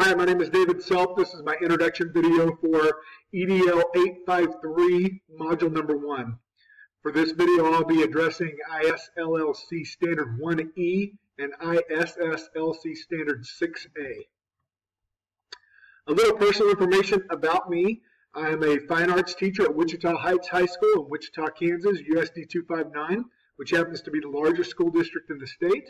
Hi, my name is David Self. This is my introduction video for EDL 853, module number 1. For this video, I'll be addressing ISLLC Standard 1E and ISSLC Standard 6A. A little personal information about me. I am a fine arts teacher at Wichita Heights High School in Wichita, Kansas, USD 259, which happens to be the largest school district in the state.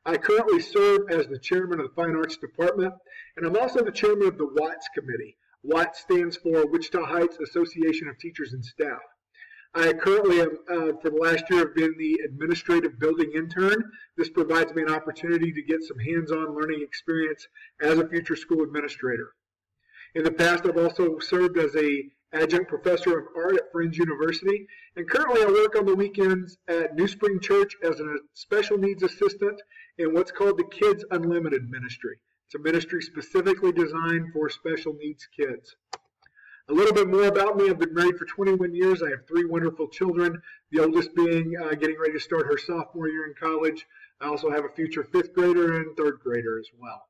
I currently serve as the chairman of the Fine Arts Department, and I'm also the chairman of the WATS Committee. WATS stands for Wichita Heights Association of Teachers and Staff. I currently am, for the last year, have been the administrative building intern. This provides me an opportunity to get some hands-on learning experience as a future school administrator. In the past, I've also served as an adjunct professor of art at Friends University, and currently I work on the weekends at New Spring Church as a special needs assistant in what's called the Kids Unlimited Ministry. It's a ministry specifically designed for special needs kids. A little bit more about me. I've been married for 21 years. I have 3 wonderful children, the oldest being getting ready to start her sophomore year in college. I also have a future 5th grader and 3rd grader as well.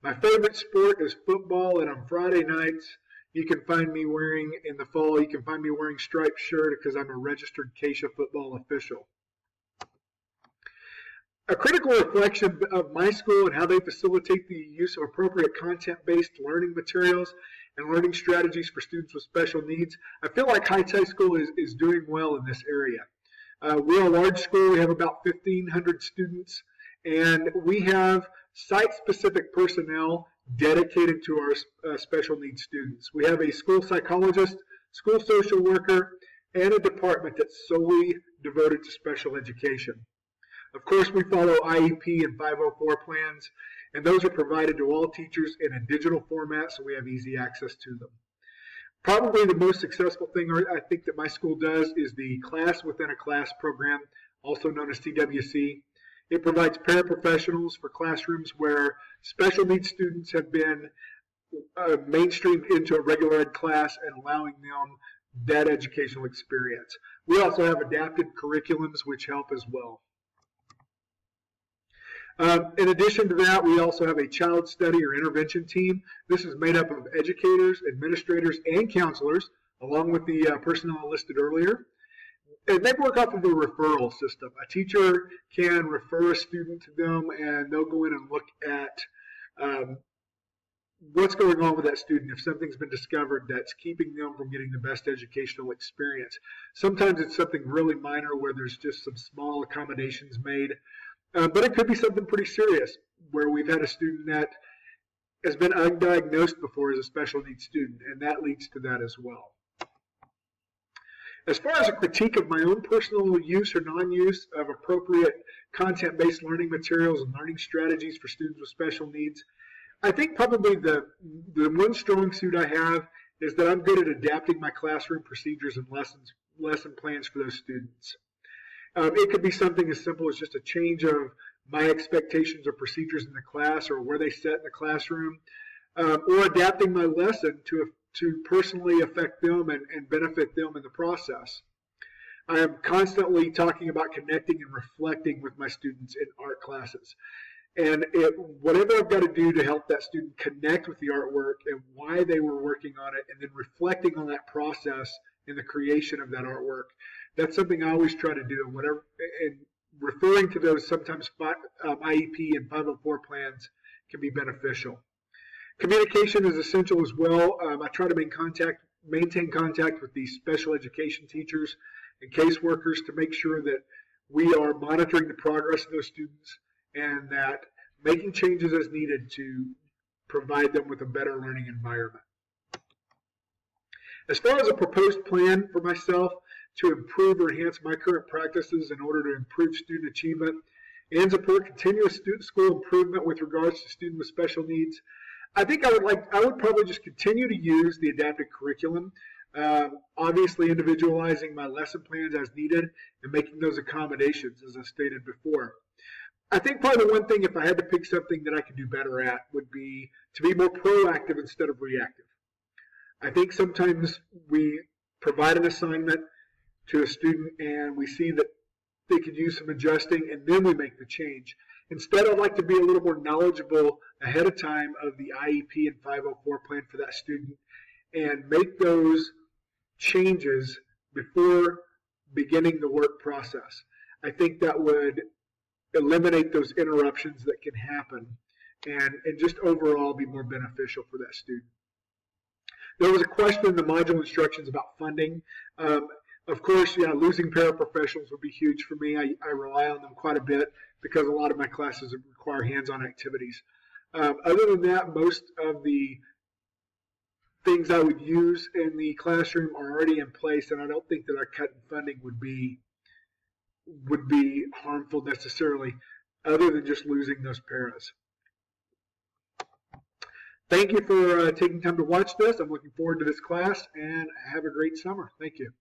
My favorite sport is football, and on Friday nights, you can find me wearing, in the fall, you can find me wearing striped shirt because I'm a registered Keisha football official. A critical reflection of my school and how they facilitate the use of appropriate content-based learning materials and learning strategies for students with special needs. I feel like Heights High School is doing well in this area. We're a large school. We have about 1,500 students, and we have site-specific personnel dedicated to our special needs students. We have a school psychologist, school social worker, and a department that's solely devoted to special education. Of course, we follow IEP and 504 plans, and those are provided to all teachers in a digital format, so we have easy access to them. Probably the most successful thing I think that my school does is the Class Within a Class program, also known as CWC. It provides paraprofessionals for classrooms where special needs students have been mainstreamed into a regular ed class and allowing them that educational experience. We also have adapted curriculums which help as well. In addition to that, we also have a child study or intervention team. This is made up of educators, administrators, and counselors, along with the personnel listed earlier. And they work off of a referral system. A teacher can refer a student to them, and they'll go in and look at what's going on with that student if something's been discovered that's keeping them from getting the best educational experience. Sometimes it's something really minor where there's just some small accommodations made. But it could be something pretty serious, where we've had a student that has been undiagnosed before as a special needs student, and that leads to that as well. As far as a critique of my own personal use or non-use of appropriate content-based learning materials and learning strategies for students with special needs, I think probably the one strong suit I have is that I'm good at adapting my classroom procedures and lesson plans for those students. It could be something as simple as just a change of my expectations or procedures in the class or where they sit in the classroom, or adapting my lesson to personally affect them and benefit them in the process. I am constantly talking about connecting and reflecting with my students in art classes. And whatever I've got to do to help that student connect with the artwork and why they were working on it, and then reflecting on that process in the creation of that artwork, that's something I always try to do. And referring to those sometimes IEP and 504 plans can be beneficial. Communication is essential as well. I try to maintain contact with these special education teachers and caseworkers to make sure that we are monitoring the progress of those students and that making changes as needed to provide them with a better learning environment. As far as a proposed plan for myself to improve or enhance my current practices in order to improve student achievement and support continuous school improvement with regards to students with special needs, I think I would probably just continue to use the adapted curriculum, obviously individualizing my lesson plans as needed and making those accommodations as I stated before. I think probably the one thing, if I had to pick something that I could do better at, would be to be more proactive instead of reactive. I think sometimes we provide an assignment to a student and we see that they could use some adjusting and then we make the change. Instead, I'd like to be a little more knowledgeable ahead of time of the IEP and 504 plan for that student and make those changes before beginning the work process. I think that would eliminate those interruptions that can happen and just overall be more beneficial for that student. There was a question in the module instructions about funding. Of course, yeah, losing paraprofessionals would be huge for me. I rely on them quite a bit because a lot of my classes require hands-on activities. Other than that, most of the things I would use in the classroom are already in place, and I don't think that a cut in funding would be harmful necessarily, other than just losing those paras. Thank you for taking time to watch this. I'm looking forward to this class, and have a great summer. Thank you.